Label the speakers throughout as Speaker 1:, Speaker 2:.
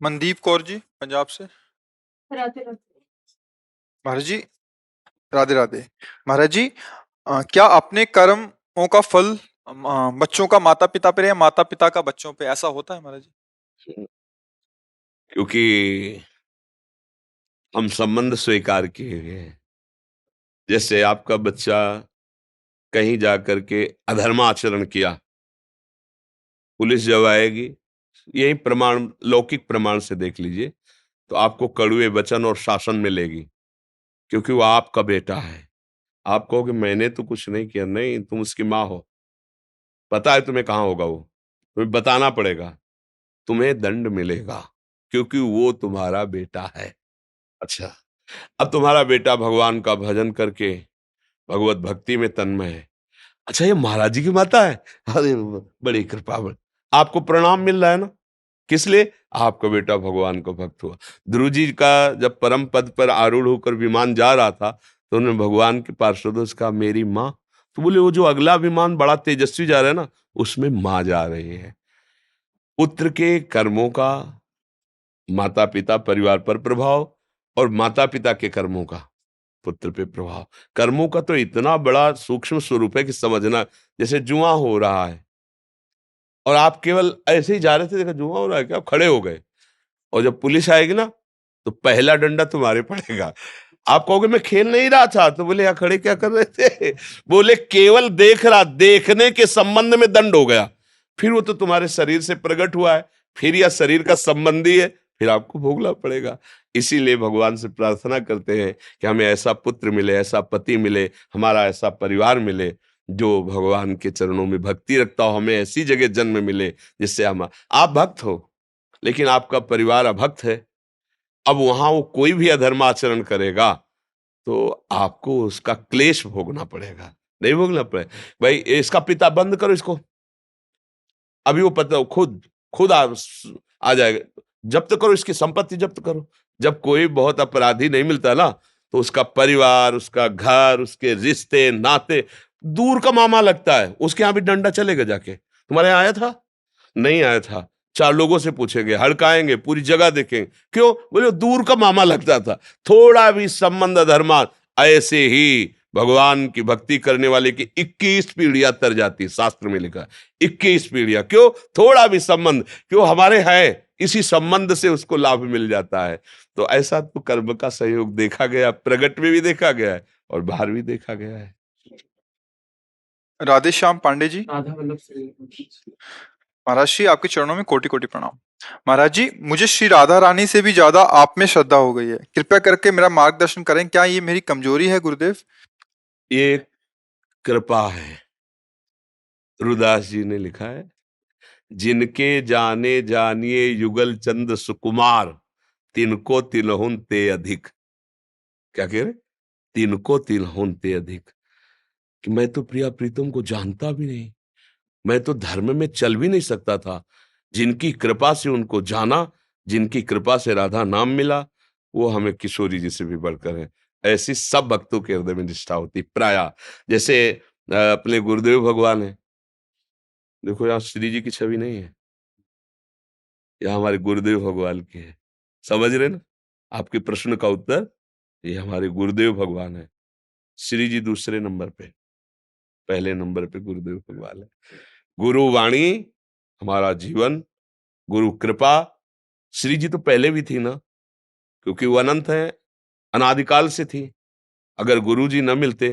Speaker 1: मनदीप कौर जी पंजाब से।
Speaker 2: राधे राधे।
Speaker 1: महाराज जी, राधे राधे। महाराज जी, क्या अपने कर्मों का फल बच्चों का माता पिता पे या माता पिता का बच्चों पे, ऐसा होता है महाराज जी?
Speaker 3: क्योंकि हम संबंध स्वीकार किए हुए हैं। जैसे आपका बच्चा कहीं जाकर के अधर्म आचरण किया, पुलिस जब आएगी, यही प्रमाण लौकिक प्रमाण से देख लीजिए, तो आपको कड़वे वचन और शासन मिलेगी, क्योंकि वो आपका बेटा है। आप कहोगे मैंने तो कुछ नहीं किया। नहीं, तुम उसकी माँ हो, पता है तुम्हें कहाँ होगा वो, तुम्हें बताना पड़ेगा, तुम्हें दंड मिलेगा, क्योंकि वो तुम्हारा बेटा है। अच्छा, अब तुम्हारा बेटा भगवान का भजन करके भगवत भक्ति में तन्मय है। अच्छा, ये महाराज जी की माता है, अरे बड़ी कृपा, आपको प्रणाम मिल रहा है ना, किस लिए? आपका बेटा भगवान का भक्त हुआ। ध्रुव जी का जब परम पद पर आरूढ़ होकर विमान जा रहा था, तो उन्होंने भगवान के पार्षदों से कहा मेरी माँ। तो बोले वो जो अगला विमान बड़ा तेजस्वी जा रहा है ना, उसमें माँ जा रही है। पुत्र के कर्मों का माता पिता परिवार पर प्रभाव, और माता पिता के कर्मों का पुत्र पे प्रभाव। कर्मों का तो इतना बड़ा सूक्ष्म स्वरूप है कि समझना, जैसे जुआ हो रहा है और आप केवल ऐसे ही जा रहे थे, देखा जुआ हो रहा है क्या, आप खड़े हो गए, और जब पुलिस आएगी ना, तो पहला डंडा तुम्हारे पड़ेगा। आप कहोगे मैं खेल नहीं रहा था, तो बोले यहाँ खड़े क्या कर रहे थे? बोले केवल देख रहा, देखने के संबंध में दंड हो गया, फिर वो तो तुम्हारे शरीर से प्रकट हुआ है, फिर यह शरीर का संबंधी है, फिर आपको भोगना पड़ेगा। इसीलिए भगवान से प्रार्थना करते हैं कि हमें ऐसा पुत्र मिले, ऐसा पति मिले, हमारा ऐसा परिवार मिले जो भगवान के चरणों में भक्ति रखता हो, हमें ऐसी जगह जन्म मिले जिससे हम, आप भक्त हो लेकिन आपका परिवार अभक्त है, अब वहां वो कोई भी अधर्म आचरण करेगा तो आपको उसका क्लेश भोगना पड़ेगा, नहीं भोगना पड़े। भाई इसका पिता बंद करो इसको, अभी वो पता खुद खुद आ जाएगा, जब्त करो इसकी संपत्ति, जब्त करो। जब कोई बहुत अपराधी नहीं मिलता ना, तो उसका परिवार, उसका घर, उसके रिश्ते नाते दूर का मामा लगता है, उसके यहां भी डंडा चलेगा जाके। तुम्हारे यहां आया था? नहीं आया था, चार लोगों से पूछेंगे, हड़काएंगे, पूरी जगह देखेंगे, क्यों? बोले दूर का मामा लगता था। थोड़ा भी संबंध धर्मा, ऐसे ही भगवान की भक्ति करने वाले की 21 पीढ़ियां तर जाती, शास्त्र में लिखा 21 पीढ़ियां। क्यों? थोड़ा भी संबंध, क्यों हमारे है, इसी संबंध से उसको लाभ मिल जाता है। तो ऐसा तो कर्म का सहयोग देखा गया, प्रगट में भी देखा गया है और बाहर भी देखा गया है।
Speaker 1: राधे श्याम पांडे जी।
Speaker 2: राधा वल्लभ से।
Speaker 1: महाराज जी, आपके चरणों में कोटि कोटि प्रणाम। महाराज जी, मुझे श्री राधा रानी से भी ज्यादा आप में श्रद्धा हो गई है, कृपया करके मेरा मार्गदर्शन करें, क्या ये मेरी कमजोरी है गुरुदेव?
Speaker 3: ये कृपा है। रुदास जी ने लिखा है, जिनके जाने जानिए युगल चंद सुकुमार, तिनको तिलहुन ते अधिक। क्या कह रहे? तिनको तिलहुन ते अधिक, कि मैं तो प्रिया प्रीतम को जानता भी नहीं, मैं तो धर्म में चल भी नहीं सकता था, जिनकी कृपा से उनको जाना, जिनकी कृपा से राधा नाम मिला, वो हमें किशोरी जी से भी बढ़कर है। ऐसी सब भक्तों के हृदय में निष्ठा होती प्राय। जैसे अपने गुरुदेव भगवान है, देखो यहाँ श्री जी की छवि नहीं है, यह हमारे गुरुदेव भगवान की है। समझ रहे ना आपके प्रश्न का उत्तर? ये हमारे गुरुदेव भगवान है। श्री जी दूसरे नंबर पे, पहले नंबर पे गुरुदेव भगवान है। गुरु वाणी हमारा जीवन, गुरु कृपा। श्री जी तो पहले भी थी ना, क्योंकि वो अनंत है, अनादिकाल से थी। अगर गुरु जी न मिलते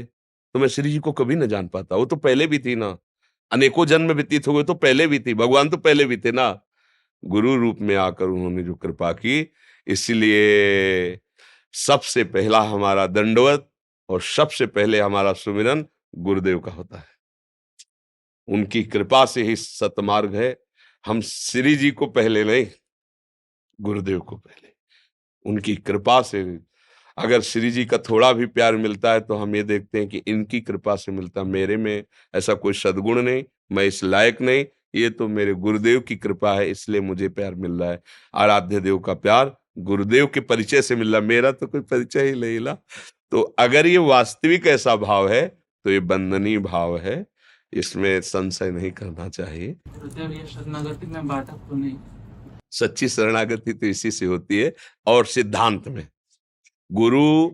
Speaker 3: तो मैं श्री जी को कभी न जान पाता, वो तो पहले भी थी ना। अनेकों जन्म व्यतीत हो गए तो पहले भी थी, भगवान तो पहले भी थे ना। गुरु रूप में आकर उन्होंने जो कृपा की, इसलिए सबसे पहला हमारा दंडवत और सबसे पहले हमारा सुमिरन गुरुदेव का होता है। उनकी कृपा से ही सतमार्ग है। हम श्री जी को पहले नहीं, गुरुदेव को पहले, उनकी कृपा से। अगर श्री जी का थोड़ा भी प्यार मिलता है तो हम ये देखते हैं कि इनकी कृपा से मिलता, मेरे में ऐसा कोई सद्गुण नहीं, मैं इस लायक नहीं, ये तो मेरे गुरुदेव की कृपा है, इसलिए मुझे प्यार मिल रहा है। आराध्य देव का प्यार गुरुदेव के परिचय से मिल रहा, मेरा तो कोई परिचय ही नहीं ला। तो अगर ये वास्तविक ऐसा भाव है तो ये बंदनीय भाव है, इसमें संशय नहीं करना चाहिए।
Speaker 2: गुरुदेव ये शरणागति में बाधक तो नहीं?
Speaker 3: सच्ची शरणागति तो इसी से होती है। और सिद्धांत में गुरु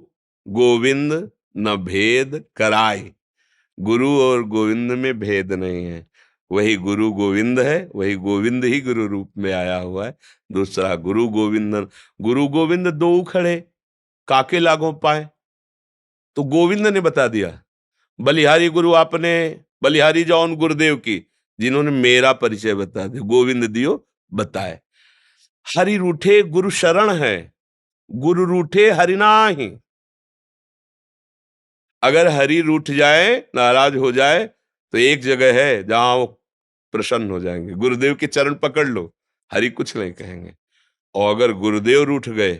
Speaker 3: गोविंद न भेद कराए, गुरु और गोविंद में भेद नहीं है। वही गुरु गोविंद है, वही गोविंद ही गुरु रूप में आया हुआ है। दूसरा गुरु गोविंद दो उखड़े काके लागो पाए, तो गोविंद ने बता दिया बलिहारी गुरु आपने, बलिहारी जौन गुरुदेव की, जिन्होंने मेरा परिचय बता दिया, गोविंद दियो बताए। हरि रूठे गुरु शरण है, गुरु रूठे हरि नाही। अगर हरि रूठ जाए, नाराज हो जाए, तो एक जगह है जहां वो प्रसन्न हो जाएंगे, गुरुदेव के चरण पकड़ लो, हरि कुछ नहीं कहेंगे। और अगर गुरुदेव रूठ गए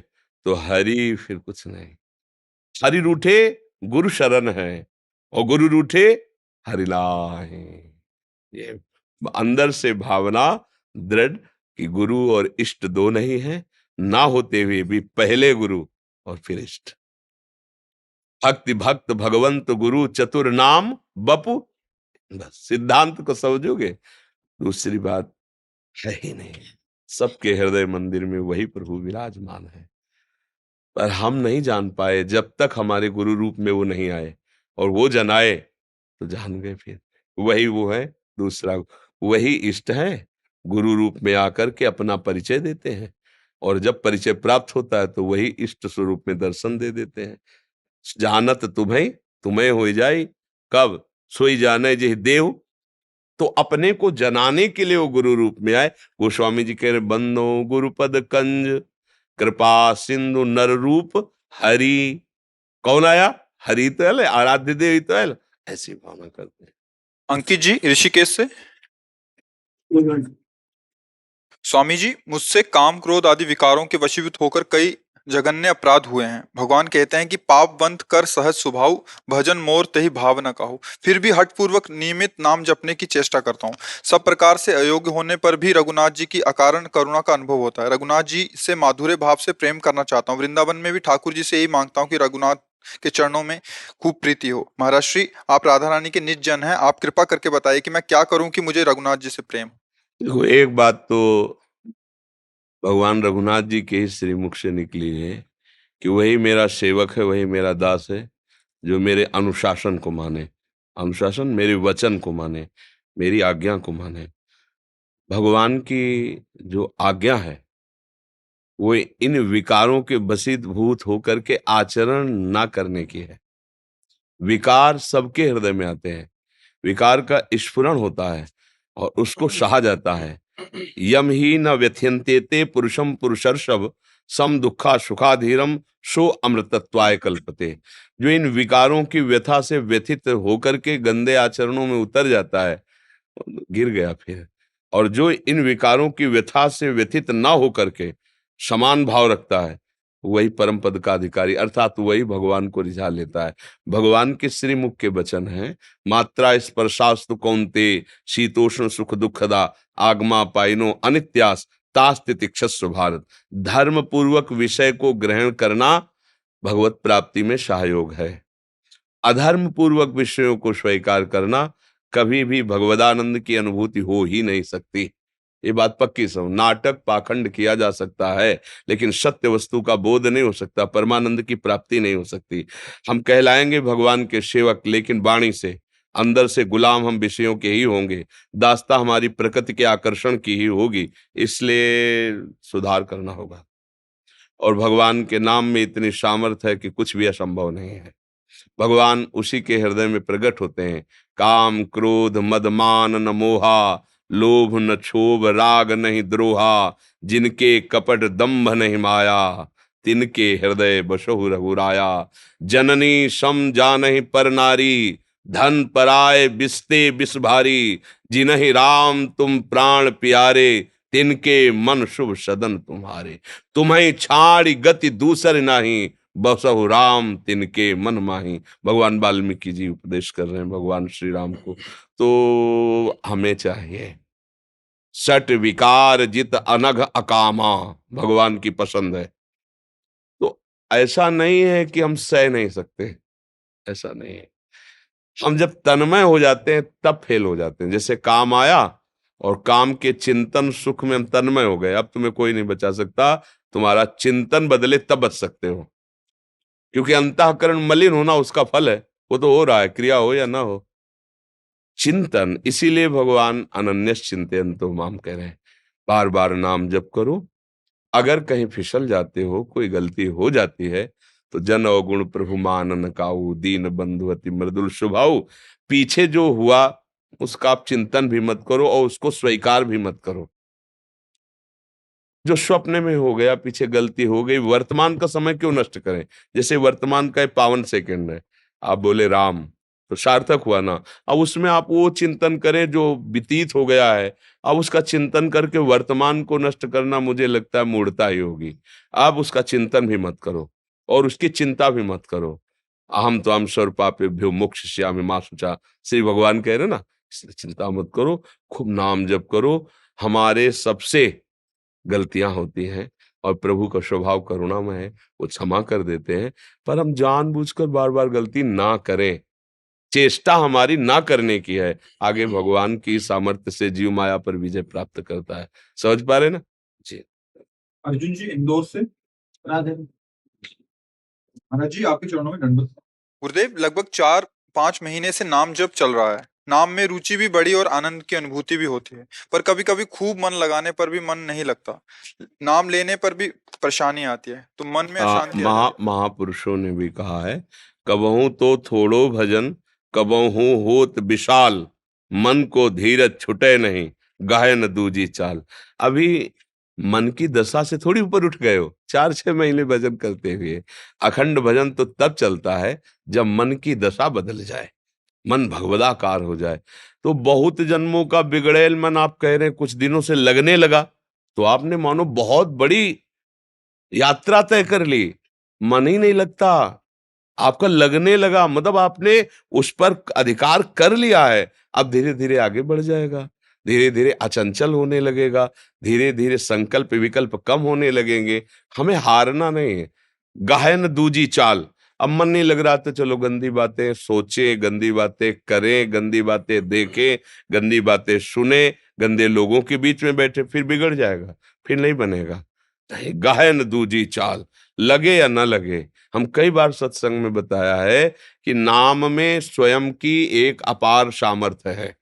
Speaker 3: तो हरि फिर कुछ नहीं। हरि रूठे गुरु शरण है और गुरु रूठे हरि नाहि। ये अंदर से भावना दृढ़ कि गुरु और इष्ट दो नहीं है, ना होते हुए भी पहले गुरु और फिर इष्ट। भक्ति भक्त भगवंत गुरु चतुर नाम बपु, बस सिद्धांत को समझोगे, दूसरी बात है ही नहीं। सबके हृदय मंदिर में वही प्रभु विराजमान है, पर हम नहीं जान पाए जब तक हमारे गुरु रूप में वो नहीं आए। और वो जन आए तो जान गए, फिर वही वो है। दूसरा वही इष्ट है, गुरु रूप में आकर के अपना परिचय देते हैं, और जब परिचय प्राप्त होता है तो वही इष्ट स्वरूप में दर्शन दे देते हैं। जानत तुम्हें तुम्हें हो जाई, कब सोई जाने जिह देव। तो अपने को जनाने के लिए वो गुरु रूप में आए। गोस्वामी जी कह रहे बंदो गुरुपद कंज, कृपा सिंधु नर रूप हरि। कौन आया? हरि तो है, आराध्य देव ही तो है। ऐसी भावना करते हैं।
Speaker 1: अंकित जी ऋषिकेश से, स्वामी जी मुझसे काम क्रोध आदि विकारों के वशीभूत होकर कई जघन्य अपराध हुए हैं। भगवान कहते हैं कि पाप बंद कर सहज स्वभाव, भजन मोर तहि भाव न कहूं। फिर भी हठ पूर्वक नियमित नाम जपने की चेष्टा करता हूँ। सब प्रकार से अयोग्य होने पर भी रघुनाथ जी की अकारण करुणा का अनुभव होता है। रघुनाथ जी से माधुर्य भाव से प्रेम करना चाहता हूँ। वृंदावन में भी ठाकुर जी से यही मांगता हूँ कि रघुनाथ के चरणों में खूब प्रीति हो। महाराज श्री, आप राधा रानी के निज जन हैं, आप कृपा करके बताइए कि मैं क्या करूं कि मुझे रघुनाथ जी से प्रेम हो।
Speaker 3: देखो, एक बात तो भगवान रघुनाथ जी के ही श्रीमुख से निकली है कि वही मेरा सेवक है, वही मेरा दास है, जो मेरे अनुशासन को माने। अनुशासन मेरे वचन को माने, मेरी आज्ञा को माने। भगवान की जो आज्ञा है वो इन विकारों के वशीभूत होकर के आचरण ना करने की है। विकार सबके हृदय में आते हैं, विकार का स्फुरण होता है और उसको सहा जाता है। यम ही न व्यथ्यन्ते ते पुरुषम पुरुषर्षभ, सम दुखा सुखाधीरम सो अमृतत्वाय कल्पते। जो इन विकारों की व्यथा से व्यथित होकर के गंदे आचरणों में उतर जाता है, गिर गया फिर। और जो इन विकारों की व्यथा से व्यथित ना होकर के समान भाव रखता है, वही परम पद का अधिकारी, अर्थात वही भगवान को रिझा लेता है। भगवान के श्रीमुख के वचन हैं, मात्रा स्पर्शास्तु कौन्ते शीतोष्ण सुख दुखदा, आगमा पाइनो अनित्यास तास्ति तिक्षस्व भारत। धर्म पूर्वक विषय को ग्रहण करना भगवत प्राप्ति में सहयोग है। अधर्म पूर्वक विषयों को स्वीकार करना कभी भी भगवदानंद की अनुभूति हो ही नहीं सकती। ये बात पक्की समझ। नाटक पाखंड किया जा सकता है, लेकिन सत्य वस्तु का बोध नहीं हो सकता, परमानंद की प्राप्ति नहीं हो सकती। हम कहलाएंगे भगवान के सेवक, लेकिन वाणी से, अंदर से गुलाम हम विषयों के ही होंगे। दास्ता हमारी प्रकृति के आकर्षण की ही होगी। इसलिए सुधार करना होगा। और भगवान के नाम में इतनी सामर्थ्य है कि कुछ भी असंभव नहीं है। भगवान उसी के हृदय में प्रकट होते हैं। काम क्रोध मद मान न मोहा, लोभ न क्षोभ राग नहीं द्रोहा, जिनके कपट दंभ नहीं माया, तिनके हृदय बसहु रघुराया। जननी सम जानहि पर नारी, धन पराय बिस्ते बिस भारी, जिनहि राम तुम प्राण प्यारे, तिनके मन शुभ सदन तुम्हारे। तुम्हें छाड़ी गति दूसर नहीं, बसहु राम तिनके मन माही। भगवान वाल्मीकि जी उपदेश कर रहे हैं भगवान श्री राम को। तो हमें चाहिए सट विकार जित अनघ अकामा, भगवान की पसंद है। तो ऐसा नहीं है कि हम सह नहीं सकते, ऐसा नहीं है। हम जब तन्मय हो जाते हैं तब फेल हो जाते हैं। जैसे काम आया और काम के चिंतन सुख में हम तन्मय हो गए। अब तुम्हें कोई नहीं बचा सकता, तुम्हारा चिंतन बदले तब बच सकते हो, क्योंकि अंतःकरण मलिन होना उसका फल है, वो तो हो रहा है, क्रिया हो या ना हो। चिंतन, इसीलिए भगवान अनन्यस चिंतयन्तो माम कह रहे हैं, बार बार नाम जप करो। अगर कहीं फिसल जाते हो, कोई गलती हो जाती है, तो जन अवगुण प्रभु मानन काऊ, दीन बंधु अति मृदुल स्वभाव। पीछे जो हुआ उसका आप चिंतन भी मत करो और उसको स्वीकार भी मत करो। जो स्वप्न में हो गया, पीछे गलती हो गई, वर्तमान का समय क्यों नष्ट करें। जैसे वर्तमान का 52 सेकंड है, आप बोले राम, तो सार्थक हुआ ना। अब उसमें आप वो चिंतन करें जो व्यतीत हो गया है। अब उसका चिंतन करके वर्तमान को नष्ट करना, मुझे लगता है मूढ़ता ही होगी। आप उसका चिंतन भी मत करो और उसकी चिंता भी मत करो। अहम तो हम सर्वपापेभ्यो मोक्षयिष्यामि मा शुचा, श्री भगवान कह रहे ना, इसलिए चिंता मत करो, खूब नाम जप करो। हमारे सबसे गलतियां होती हैं और प्रभु का स्वभाव करुणामय है, वो क्षमा कर देते हैं, पर हम जानबूझकर बार बार गलती ना करें। चेष्टा हमारी ना करने की है, आगे भगवान की सामर्थ्य से जीव माया पर विजय प्राप्त करता है। समझ पा रहे ना जी।
Speaker 1: अर्जुन जी इंदौर से।
Speaker 2: राधे
Speaker 1: महाराज जी आपके चरणों में दंडवत। गुरुदेव, लगभग 4-5 महीने से नाम जप चल रहा है। नाम में रुचि भी बढ़ी और आनंद की अनुभूति भी होती है, पर कभी कभी खूब मन लगाने पर भी मन नहीं लगता। नाम लेने पर भी परेशानी आती है, तो मन में अशांति आ जाती है।
Speaker 3: महापुरुषों ने भी कहा है, कबहू तो थोड़ो भजन, कबहू होत विशाल, मन को धीरज छुटे नहीं, गाहे न दूजी चाल। अभी मन की दशा से थोड़ी ऊपर उठ गए हो, 4-6 महीने भजन करते हुए। अखंड भजन तो तब चलता है जब मन की दशा बदल जाए, मन भगवदाकार हो जाए। तो बहुत जन्मों का बिगड़ैल मन, आप कह रहे हैं कुछ दिनों से लगने लगा, तो आपने मानो बहुत बड़ी यात्रा तय कर ली। मन ही नहीं लगता, आपका लगने लगा, मतलब आपने उस पर अधिकार कर लिया है। अब धीरे धीरे आगे बढ़ जाएगा, धीरे धीरे अचंचल होने लगेगा, धीरे धीरे संकल्प विकल्प कम होने लगेंगे। हमें हारना नहीं है। गहन दूजी चाल, अब मन नहीं लग रहा तो चलो गंदी बातें सोचे, गंदी बातें करें, गंदी बातें देखें, गंदी बातें सुने, गंदे लोगों के बीच में बैठे, फिर बिगड़ जाएगा, फिर नहीं बनेगा। गहन दूजी चाल, लगे या न लगे। हम कई बार सत्संग में बताया है कि नाम में स्वयं की एक अपार सामर्थ्य है।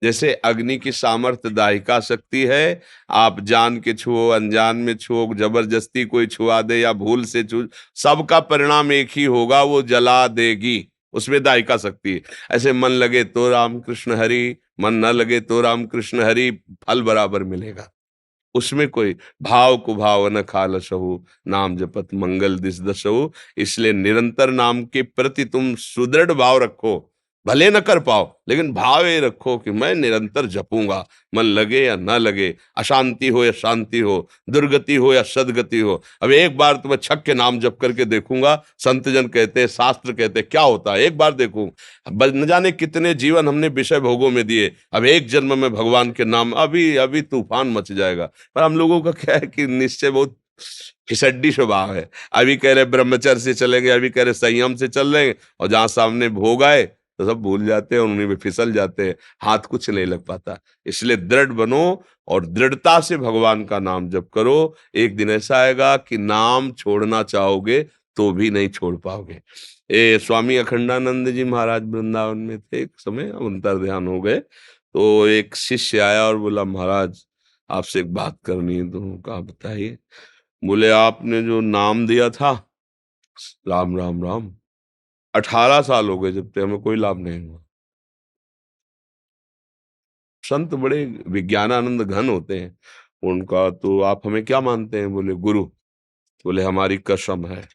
Speaker 3: जैसे अग्नि की सामर्थ्य दाहिका शक्ति है, आप जान के छुओ, अनजान में छुओ, जबरदस्ती कोई छुआ दे या भूल से छू, सबका परिणाम एक ही होगा, वो जला देगी। उसमें दाहिका शक्ति है। ऐसे मन लगे तो राम कृष्ण हरि, मन न लगे तो राम कृष्ण हरि, फल बराबर मिलेगा। उसमें कोई भाव कुभाव न खालसहु, नाम जपत मंगल दिस दसहु। इसलिए निरंतर नाम के प्रति तुम सुदृढ़ भाव रखो, भले न कर पाओ लेकिन भाव ये रखो कि मैं निरंतर जपूंगा, मन लगे या ना लगे, अशांति हो या शांति हो, दुर्गति हो या सदगति हो। अब एक बार तो मैं छक के नाम जप करके देखूंगा, संत जन कहते हैं, शास्त्र कहते हैं, क्या होता है एक बार देखूं। न जाने कितने जीवन हमने विषय भोगों में दिए, अब एक जन्म में भगवान के नाम, अभी अभी तूफान मच जाएगा। पर हम लोगों का क्या है कि निश्चय बहुत फिसड्डी स्वभाव है। अभी कह रहे ब्रह्मचर्य से चलेंगे, अभी कह रहे संयम से चल रहे हैं, और जहां सामने भोग आए तो सब भूल जाते हैं, उन्हीं में फिसल जाते हैं, हाथ कुछ नहीं लग पाता। इसलिए दृढ़ बनो और दृढ़ता से भगवान का नाम जप करो। एक दिन ऐसा आएगा कि नाम छोड़ना चाहोगे तो भी नहीं छोड़ पाओगे। स्वामी अखंडानंद जी महाराज वृंदावन में थे एक समय, अंतर ध्यान हो गए, तो एक शिष्य आया और बोला, महाराज आपसे एक बात करनी है। तो कहा बताइए। बोले, आपने जो नाम दिया था, राम राम राम, 18 साल हो गए जब तक हमें कोई लाभ नहीं हुआ। संत बड़े विज्ञानानंद घन होते हैं। उनका तो आप हमें क्या मानते हैं? बोले गुरु। बोले हमारी कसम है,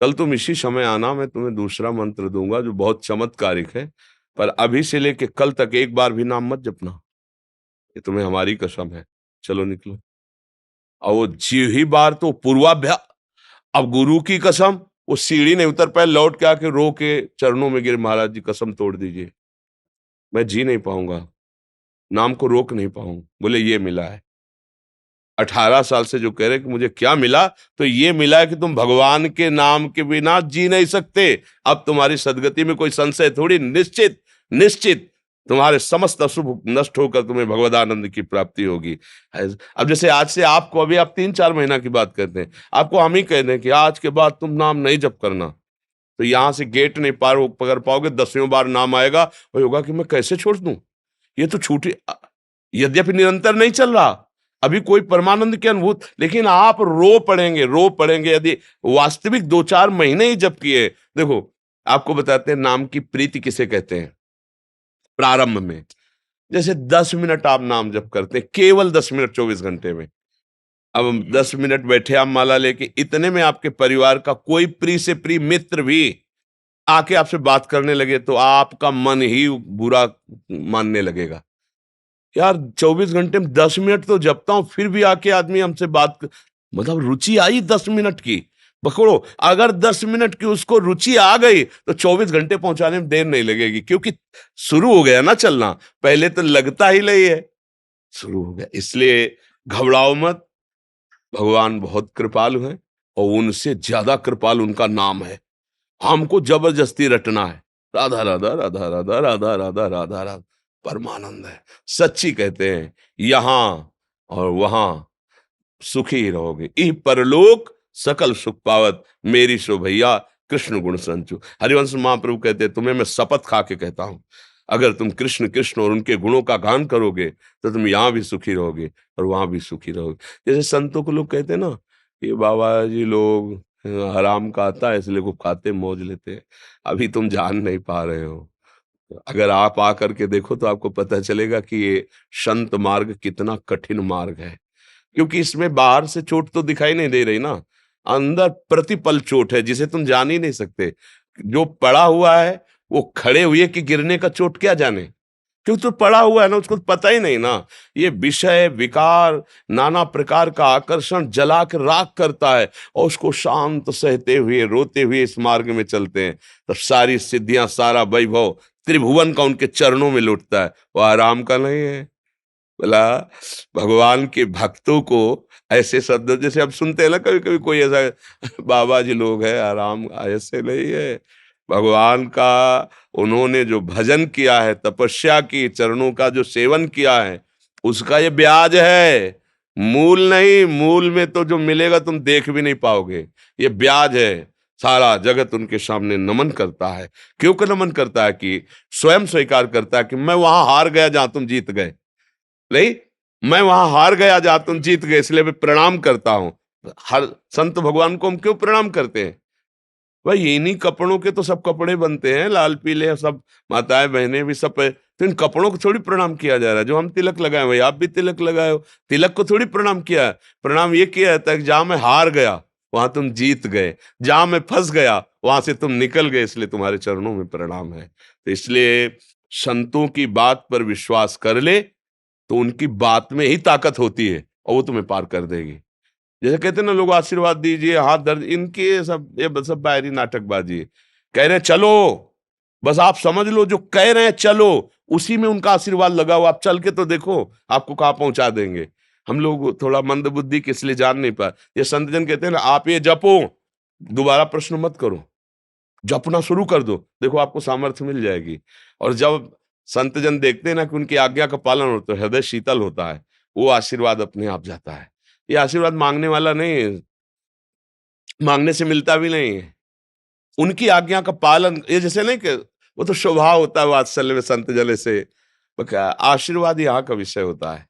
Speaker 3: कल तुम इसी समय आना, मैं तुम्हें दूसरा मंत्र दूंगा जो बहुत चमत्कारिक है, पर अभी से लेके कल तक एक बार भी नाम मत जपना, ये तुम्हें हमारी कसम है। चलो निकलो। और वो जी ही बार तो पूर्वाभ्यास, अब गुरु की कसम, वो सीढ़ी नहीं उतर पाए, लौट के आके रो के चरणों में गिरे, महाराज जी कसम तोड़ दीजिए, मैं जी नहीं पाऊंगा, नाम को रोक नहीं पाऊंगा। बोले ये मिला है। 18 साल से जो कह रहे कि मुझे क्या मिला, तो ये मिला है कि तुम भगवान के नाम के बिना जी नहीं सकते। अब तुम्हारी सदगति में कोई संशय थोड़ी, निश्चित निश्चित। तुम्हारे समस्त अशुभ नष्ट होकर तुम्हें भगवदानंद की प्राप्ति होगी। अब जैसे आज से आपको, अभी आप 3-4 महीना की बात करते हैं, आपको हम ही कह दें कि आज के बाद तुम नाम नहीं जप करना, तो यहां से गेट नहीं पार पकड़ पाओगे, 10वीं बार नाम आएगा और होगा कि मैं कैसे छोड़ दूं, ये तो छूटी। यद्यपि निरंतर नहीं चल रहा, अभी कोई परमानंद की अनुभूत, लेकिन आप रो पड़ेंगे यदि वास्तविक 2-4 महीने ही जप किए। देखो आपको बताते हैं नाम की प्रीति किसे कहते हैं। प्रारंभ में जैसे 10 मिनट आप नाम जप करते हैं, केवल 10 मिनट 24 घंटे में। अब 10 मिनट बैठे आप माला लेके, इतने में आपके परिवार का कोई प्रिय से प्रिय मित्र भी आके आपसे बात करने लगे तो आपका मन ही बुरा मानने लगेगा। यार 24 घंटे में 10 मिनट तो जपता हूं, फिर भी आके आदमी हमसे मतलब रुचि आई 10 मिनट की, पकड़ो। अगर 10 मिनट की उसको रुचि आ गई तो 24 घंटे पहुंचाने में देर नहीं लगेगी, क्योंकि शुरू हो गया ना चलना। पहले तो लगता ही नहीं है, शुरू हो गया। इसलिए घबराओ मत, भगवान बहुत कृपालु हैं और उनसे ज्यादा कृपालु उनका नाम है। हमको जबरदस्ती रटना है, राधा राधा राधा राधा राधा राधा राधा राधा, परमानंद है। सच्ची कहते हैं यहां और वहां सुखी रहोगे, ई परलोक सकल सुख पावत, मेरी सो भैया कृष्ण गुण संचु। हरिवंश महाप्रभु कहते हैं, तुम्हें मैं शपथ खा के कहता हूं, अगर तुम कृष्ण कृष्ण और उनके गुणों का गान करोगे तो तुम यहां भी सुखी रहोगे और वहां भी सुखी रहोगे। जैसे संतों को लोग कहते हैं ना, ये बाबा जी लोग हराम का आता है इसलिए खूब खाते मौज लेते हैं। अभी तुम जान नहीं पा रहे हो, अगर आप आकर के देखो तो आपको पता चलेगा कि ये संत मार्ग कितना कठिन मार्ग है, क्योंकि इसमें बाहर से चोट तो दिखाई नहीं दे रही ना, अंदर प्रतिपल चोट है जिसे तुम जान ही नहीं सकते। जो पड़ा हुआ है वो खड़े हुए कि गिरने का चोट क्या जाने, क्यों तो पड़ा हुआ है ना, उसको पता ही नहीं ना। ये विषय विकार नाना प्रकार का आकर्षण जला कर राख करता है और उसको शांत सहते हुए रोते हुए इस मार्ग में चलते हैं, तब सारी सिद्धियां सारा वैभव त्रिभुवन का उनके चरणों में लुटता है। वो आराम का नहीं है। बोला भगवान के भक्तों को ऐसे शब्द जैसे अब सुनते हैं ना, कभी कभी कोई ऐसा बाबा जी लोग है आराम, ऐसे नहीं है। भगवान का उन्होंने जो भजन किया है, तपस्या की, चरणों का जो सेवन किया है, उसका ये ब्याज है, मूल नहीं। मूल में तो जो मिलेगा तुम देख भी नहीं पाओगे, ये ब्याज है। सारा जगत उनके सामने नमन करता है। क्यों कर नमन करता है? कि स्वयं स्वीकार करता है कि मैं वहां हार गया जहां तुम जीत गए, नहीं मैं वहां हार गया जहां तुम जीत गए, इसलिए मैं प्रणाम करता हूं। हर संत भगवान को हम क्यों प्रणाम करते हैं? भाई इन्हीं कपड़ों के तो सब कपड़े बनते हैं, लाल पीले सब, माताएं बहनें भी सब, तो इन कपड़ों को थोड़ी प्रणाम किया जा रहा है। जो हम तिलक लगाए भाई आप भी तिलक लगाए हो, तिलक को थोड़ी प्रणाम किया है। प्रणाम ये किया जाता है कि जहां मैं हार गया वहां तुम जीत गए, जहां मैं फंस गया वहां से तुम निकल गए, इसलिए तुम्हारे चरणों में प्रणाम है। तो इसलिए संतों की बात पर विश्वास कर ले तो उनकी बात में ही ताकत होती है और वो तुम्हें पार कर देगी। जैसे कहते हैं ना लोग, आशीर्वाद दीजिए हाथ दर्द, इनके ये सब बाहरी नाटकबाजी है। कह रहे हैं चलो, बस आप समझ लो जो कह रहे हैं चलो उसी में उनका आशीर्वाद लगा हो। आप चल के तो देखो आपको कहाँ पहुंचा देंगे। हम लोग थोड़ा मंद बुद्धि के इसलिए जान नहीं पाए। ये संत जन कहते हैं ना, आप ये जपो, दोबारा प्रश्न मत करो, जपना शुरू कर दो, देखो आपको सामर्थ्य मिल जाएगी। और जब संत जन देखते हैं ना कि उनकी आज्ञा का पालन होता है, हृदय शीतल होता है, वो आशीर्वाद अपने आप जाता है। ये आशीर्वाद मांगने वाला नहीं है, मांगने से मिलता भी नहीं है। उनकी आज्ञा का पालन, ये जैसे नहीं कि वो तो स्वभाव होता है वात्सल्य में संत जन से। आशीर्वाद यहाँ का विषय होता है।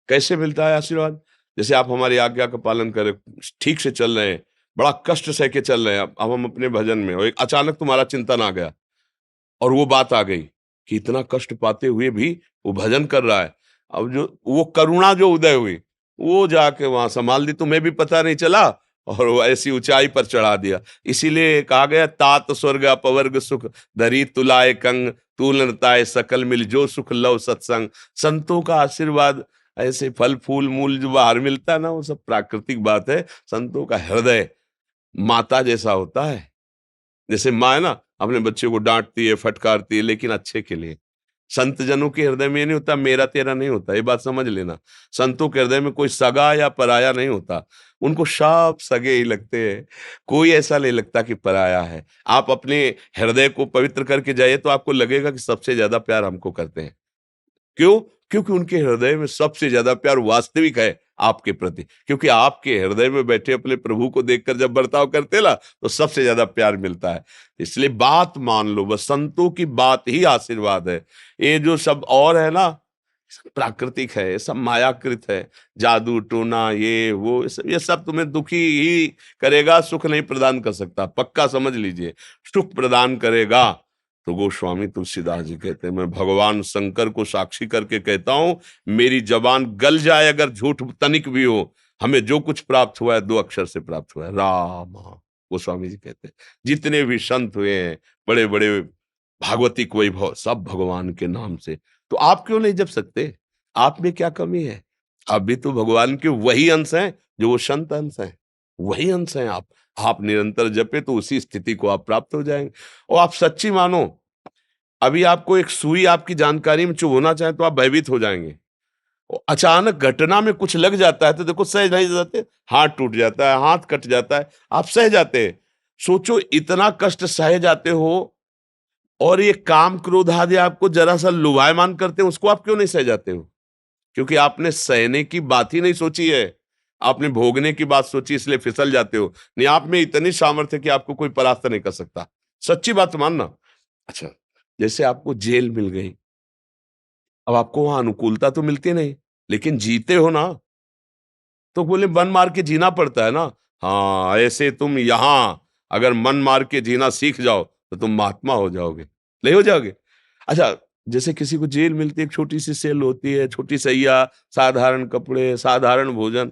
Speaker 3: कैसे मिलता है आशीर्वाद? जैसे आप हमारी आज्ञा का पालन करें, ठीक से चल रहे हैं, बड़ा कष्ट सह के चल रहे हैं, अब हम अपने भजन में, और एक अचानक तुम्हारा चिंतन आ गया और वो बात आ गई कि इतना कष्ट पाते हुए भी वो भजन कर रहा है। अब जो वो करुणा जो उदय हुई, वो जाके वहां संभाल दी, तुम्हें भी पता नहीं चला और वो ऐसी ऊंचाई पर चढ़ा दिया। इसीलिए कहा गया, तात स्वर्ग अपवर्ग सुख धरी तुलाए कंग, तूलनताए सकल मिल जो सुख लव सत्संग। संतों का आशीर्वाद, ऐसे फल फूल मूल जो बाहर मिलता है ना, वो सब प्राकृतिक बात है। संतों का हृदय माता जैसा होता है। जैसे माँ है ना, अपने बच्चे को डांटती है, फटकारती है, लेकिन अच्छे के लिए। संत जनों के हृदय में ये नहीं होता मेरा तेरा नहीं होता, ये बात समझ लेना। संतों के हृदय में कोई सगा या पराया नहीं होता, उनको सब सगे ही लगते हैं, कोई ऐसा नहीं लगता कि पराया है। आप अपने हृदय को पवित्र करके जाइए तो आपको लगेगा कि सबसे ज्यादा प्यार हमको करते हैं। क्यों? क्योंकि उनके हृदय में सबसे ज्यादा प्यार वास्तविक है आपके प्रति, क्योंकि आपके हृदय में बैठे अपने प्रभु को देखकर जब बर्ताव करते ना, तो सबसे ज्यादा प्यार मिलता है। इसलिए बात मान लो, बस संतों की बात ही आशीर्वाद है। ये जो सब और है ना, सब प्राकृतिक है, ये सब मायाकृत है, जादू टोना ये वो, ये सब तुम्हें दुखी ही करेगा, सुख नहीं प्रदान कर सकता, पक्का समझ लीजिए। सुख प्रदान करेगा तो गोस्वामी तुलसीदास जी कहते हैं, मैं भगवान शंकर को साक्षी करके कहता हूं, मेरी जबान गल जाए अगर झूठ तनिक भी हो, हमें जो कुछ प्राप्त हुआ है 2 अक्षर से प्राप्त हुआ है, राम। गोस्वामी जी कहते हैं जितने भी संत हुए हैं, बड़े बड़े भागवतिक वैभव, सब भगवान के नाम से। तो आप क्यों नहीं जप सकते? आप में क्या कमी है? आप भी तो भगवान के वही अंश हैं जो वो संत अंश हैं, वही अंश हैं आप निरंतर जपे तो उसी स्थिति को आप प्राप्त हो जाएंगे। और आप सच्ची मानो, अभी आपको एक सुई आपकी जानकारी में चुभना चाहे तो आप भयभीत हो जाएंगे। और अचानक घटना में कुछ लग जाता है तो देखो सह नहीं जाते, हाथ टूट जाता है, हाथ कट जाता है, आप सह जाते हैं। सोचो इतना कष्ट सह जाते हो, और ये काम क्रोध आदि आपको जरा सा लुभायमान करते हैं, उसको आप क्यों नहीं सह जाते हो? क्योंकि आपने सहने की बात ही नहीं सोची है, आपने भोगने की बात सोची, इसलिए फिसल जाते हो। नहीं, आप में इतनी सामर्थ्य कि आपको कोई परास्त नहीं कर सकता, सच्ची बात मानना। अच्छा, जैसे आपको जेल मिल गई, अब आपको वहां अनुकूलता तो मिलती नहीं, लेकिन जीते हो ना, तो बोले मन मार के जीना पड़ता है ना। हाँ, ऐसे तुम यहां अगर मन मार के जीना सीख जाओ तो तुम महात्मा हो जाओगे, नहीं हो जाओगे? अच्छा, जैसे किसी को जेल मिलती है, एक छोटी सी सेल होती है, छोटी सैया, साधारण कपड़े, साधारण भोजन,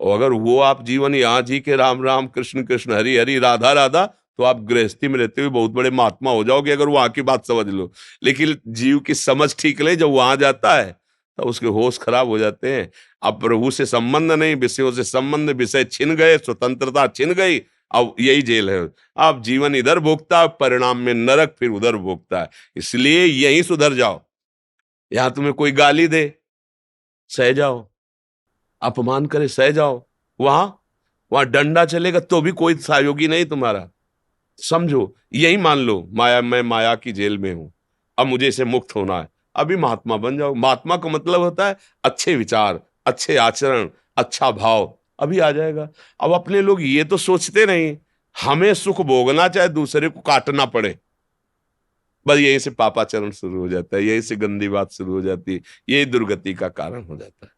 Speaker 3: और अगर वो आप जीवन यहाँ जी के राम राम कृष्ण कृष्ण हरि हरि राधा राधा, तो आप गृहस्थी में रहते हुए बहुत बड़े महात्मा हो जाओगे, अगर वहां की बात समझ लो। लेकिन जीव की समझ ठीक नहीं, जब वहां जाता है तो उसके होश खराब हो जाते हैं। अब प्रभु से संबंध नहीं, विषयों से संबंध, विषय छिन गए, स्वतंत्रता छिन गई, अब यही जेल है। अब जीवन इधर भोगता है, परिणाम में नरक फिर उधर भोगता है। इसलिए यहीं सुधर जाओ। यहां तुम्हें कोई गाली दे, सह जाओ, अपमान करे, सह जाओ। वहां वहां डंडा चलेगा तो भी कोई सहयोगी नहीं तुम्हारा। समझो, यही मान लो, माया, मैं माया की जेल में हूं, अब मुझे इसे मुक्त होना है, अभी महात्मा बन जाओ। महात्मा का मतलब होता है अच्छे विचार, अच्छे आचरण, अच्छा भाव, अभी आ जाएगा। अब अपने लोग ये तो सोचते नहीं, हमें सुख भोगना चाहे दूसरे को काटना पड़े, बस यहीं से पापाचरण शुरू हो जाता है, यहीं से गंदी बात शुरू हो जाती है, यही दुर्गति का कारण हो जाता है।